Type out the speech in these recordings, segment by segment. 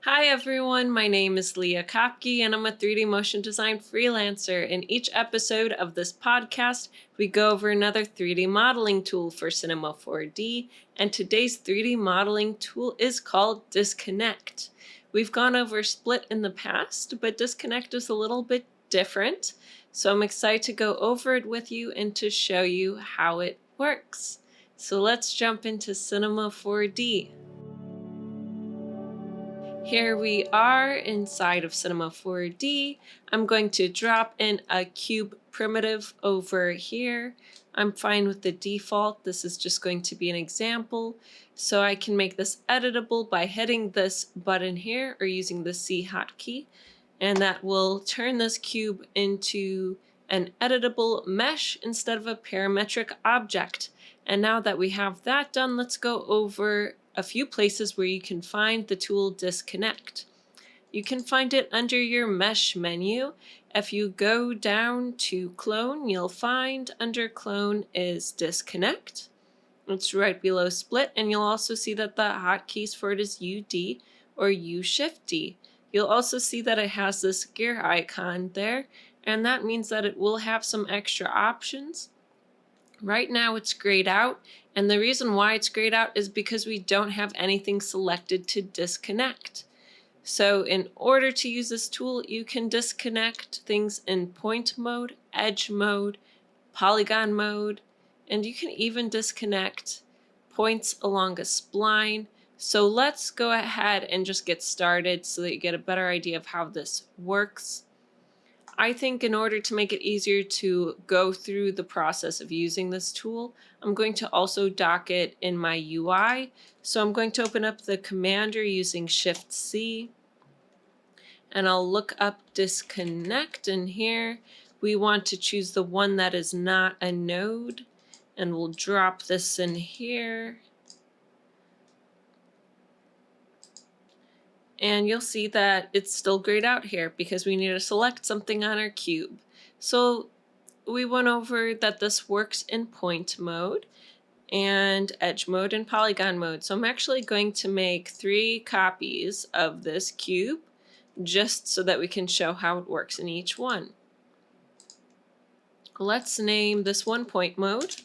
Hi everyone, my name is Leah Kopke and I'm a 3D motion design freelancer. In each episode of this podcast, we go over another 3D modeling tool for Cinema 4D, and today's 3D modeling tool is called Disconnect. We've gone over Split in the past, but Disconnect is a little bit different, so I'm excited to go over it with you and to show you how it works. So let's jump into Cinema 4D. Here we are inside of Cinema 4D. I'm going to drop in a cube primitive over here. I'm fine with the default. This is just going to be an example. So I can make this editable by hitting this button here or using the C hotkey. And that will turn this cube into an editable mesh instead of a parametric object. And now that we have that done, let's go over a few places where you can find the tool Disconnect. You can find it under your Mesh menu. If you go down to Clone, you'll find under Clone is Disconnect. It's right below Split, and you'll also see that the hotkeys for it is UD or U-Shift-D. You'll also see that it has this gear icon there, and that means that it will have some extra options. Right now it's grayed out, and the reason why it's grayed out is because we don't have anything selected to disconnect. So in order to use this tool, you can disconnect things in point mode, edge mode, polygon mode, and you can even disconnect points along a spline. So let's go ahead and just get started so that you get a better idea of how this works. I think in order to make it easier to go through the process of using this tool, I'm going to also dock it in my UI. So I'm going to open up the commander using Shift-C, and I'll look up Disconnect, and here we want to choose the one that is not a node, and we'll drop this in here. And you'll see that it's still grayed out here because we need to select something on our cube. So we went over that this works in point mode and edge mode and polygon mode. So I'm actually going to make 3 copies of this cube just so that we can show how it works in each one. Let's name this one point mode.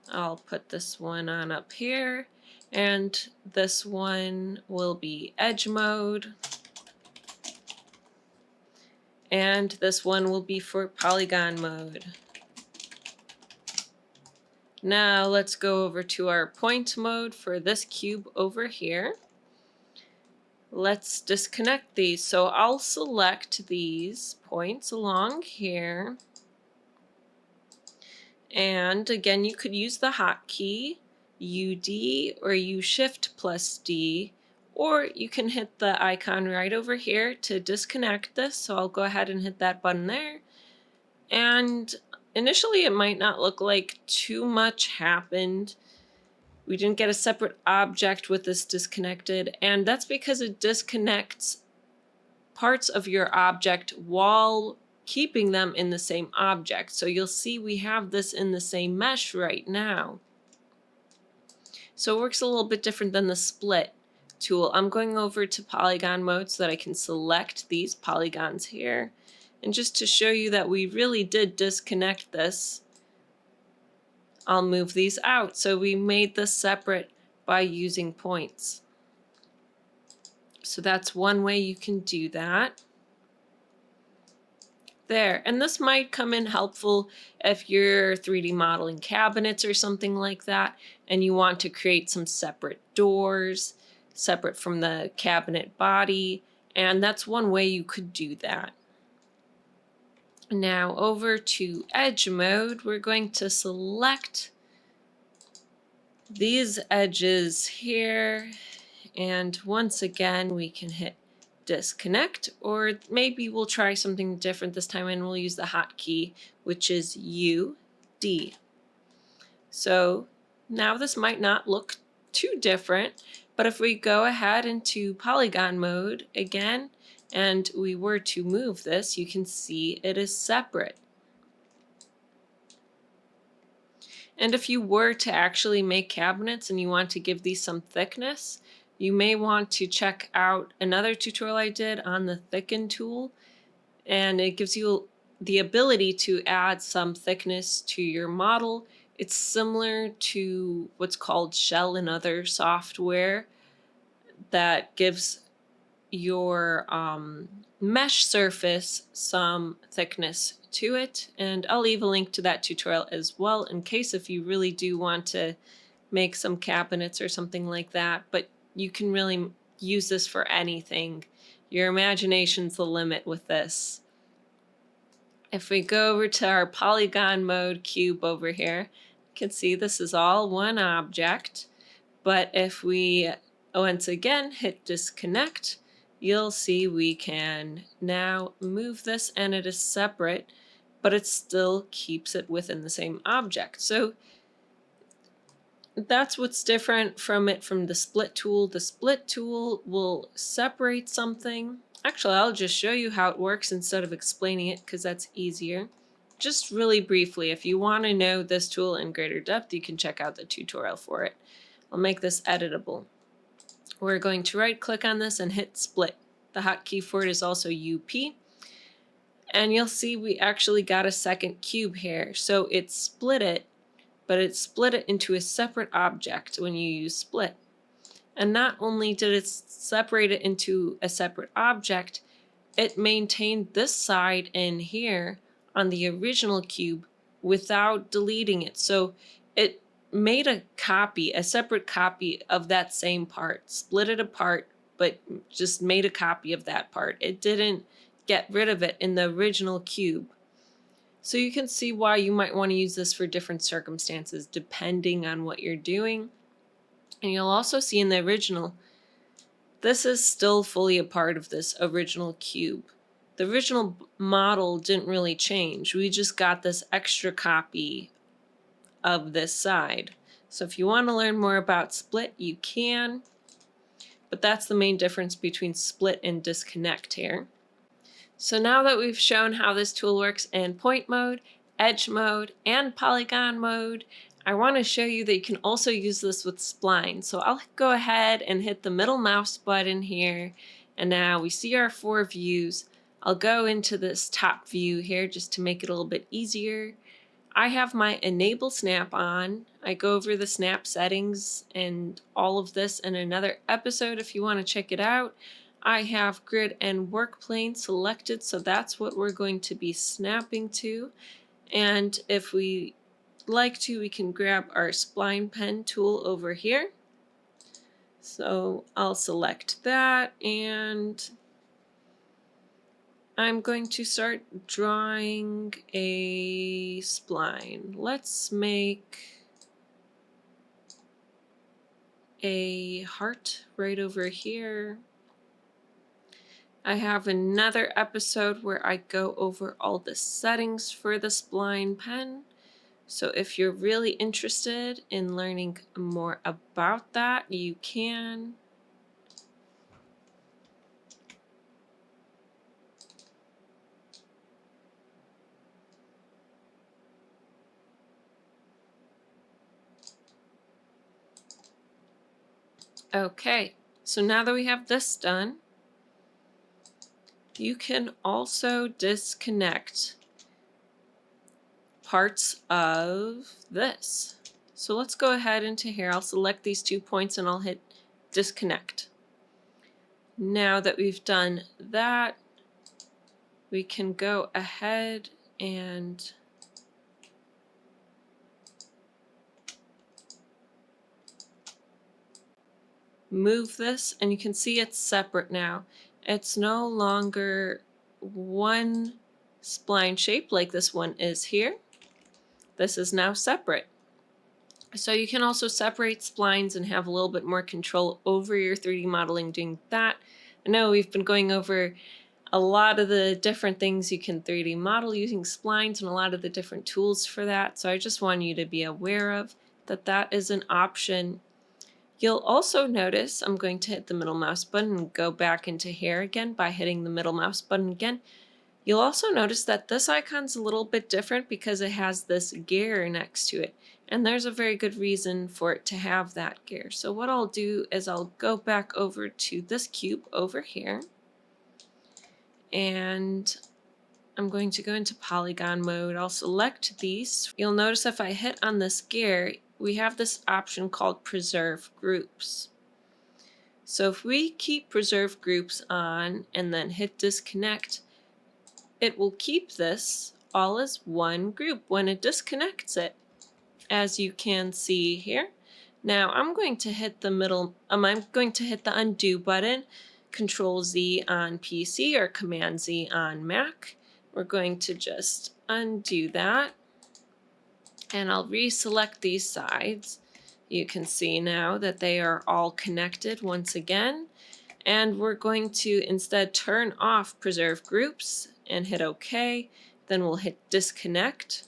I'll put this one on up here, and this one will be edge mode, and this one will be for polygon mode. Now let's go over to our point mode for this cube over here. Let's disconnect these. So I'll select these points along here. And again, you could use the hotkey UD or U-Shift+D, or you can hit the icon right over here to disconnect this. So I'll go ahead and hit that button there. And initially it might not look like too much happened. We didn't get a separate object with this disconnected, and that's because it disconnects parts of your object while keeping them in the same object. So you'll see we have this in the same mesh right now. So it works a little bit different than the split tool. I'm going over to polygon mode so that I can select these polygons here. And just to show you that we really did disconnect this, I'll move these out. So we made this separate by using points. So that's one way you can do that. There, and this might come in helpful if you're 3D modeling cabinets or something like that, and you want to create some separate doors, separate from the cabinet body, and that's one way you could do that. Now over to edge mode, we're going to select these edges here, and once again we can hit disconnect, or maybe we'll try something different this time and we'll use the hotkey, which is UD. So now this might not look too different, but if we go ahead into polygon mode again and we were to move this, you can see it is separate. And if you were to actually make cabinets and you want to give these some thickness, you may want to check out another tutorial I did on the thicken tool, and it gives you the ability to add some thickness to your model. It's similar to what's called shell in other software that gives your mesh surface some thickness to it, and I'll leave a link to that tutorial as well in case if you really do want to make some cabinets or something like that. But you can really use this for anything. Your imagination's the limit with this. If we go over to our polygon mode cube over here, you can see this is all one object. But if we once again hit disconnect, you'll see we can now move this and it is separate, but it still keeps it within the same object. So that's what's different from the split tool. The split tool will separate something. Actually, I'll just show you how it works instead of explaining it because that's easier. Just really briefly, if you want to know this tool in greater depth, you can check out the tutorial for it. I'll make this editable. We're going to right click on this and hit split. The hotkey for it is also UP. And you'll see we actually got a second cube here. So it split it, but it split it into a separate object when you use split. And not only did it separate it into a separate object, it maintained this side in here on the original cube without deleting it. So it made a copy, a separate copy of that same part, split it apart, but just made a copy of that part. It didn't get rid of it in the original cube. So you can see why you might want to use this for different circumstances depending on what you're doing. And you'll also see in the original, this is still fully a part of this original cube. The original model didn't really change. We just got this extra copy of this side. So if you want to learn more about split, you can. But that's the main difference between split and disconnect here. So now that we've shown how this tool works in point mode, edge mode, and polygon mode, I want to show you that you can also use this with spline. So I'll go ahead and hit the middle mouse button here, and now we see our 4 views. I'll go into this top view here just to make it a little bit easier. I have my enable snap on. I go over the snap settings and all of this in another episode if you want to check it out. I have grid and work plane selected, so that's what we're going to be snapping to. And if we like to, we can grab our spline pen tool over here. So I'll select that and I'm going to start drawing a spline. Let's make a heart right over here. I have another episode where I go over all the settings for the spline pen. So if you're really interested in learning more about that, you can. Okay, so now that we have this done, you can also disconnect parts of this. So let's go ahead into here. I'll select these 2 points and I'll hit disconnect. Now that we've done that, we can go ahead and move this, and you can see it's separate now. It's no longer one spline shape like this one is here. This is now separate. So you can also separate splines and have a little bit more control over your 3D modeling doing that. I know we've been going over a lot of the different things you can 3D model using splines and a lot of the different tools for that. So I just want you to be aware of that that is an option. You'll also notice I'm going to hit the middle mouse button and go back into here again by hitting the middle mouse button again. You'll also notice that this icon's a little bit different because it has this gear next to it. And there's a very good reason for it to have that gear. So what I'll do is I'll go back over to this cube over here, and I'm going to go into polygon mode. I'll select these. You'll notice if I hit on this gear, we have this option called preserve groups. So if we keep preserve groups on and then hit disconnect, it will keep this all as one group when it disconnects it, as you can see here. Now I'm going to hit the undo button, Control Z on PC or Command Z on Mac. We're going to just undo that, and I'll reselect these sides. You can see now that they are all connected once again, and we're going to instead turn off preserve groups and hit OK. Then we'll hit disconnect,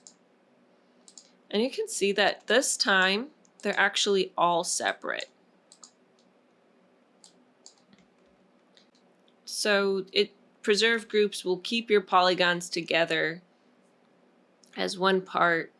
and you can see that this time they're actually all separate. So preserve groups will keep your polygons together as one part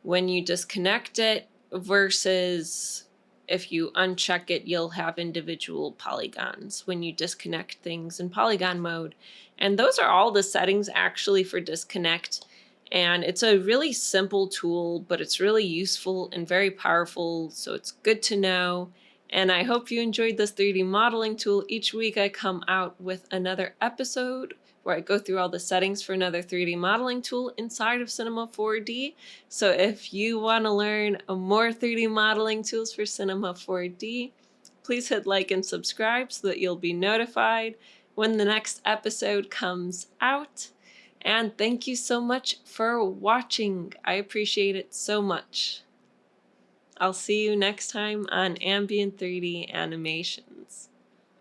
when you disconnect it, versus if you uncheck it, you'll have individual polygons when you disconnect things in polygon mode. And those are all the settings actually for disconnect. And it's a really simple tool, but it's really useful and very powerful, so it's good to know. And I hope you enjoyed this 3D modeling tool. Each week I come out with another episode where I go through all the settings for another 3D modeling tool inside of Cinema 4D. So if you want to learn more 3D modeling tools for Cinema 4D, please hit like and subscribe so that you'll be notified when the next episode comes out. And thank you so much for watching. I appreciate it so much. I'll see you next time on Ambient 3D Animation.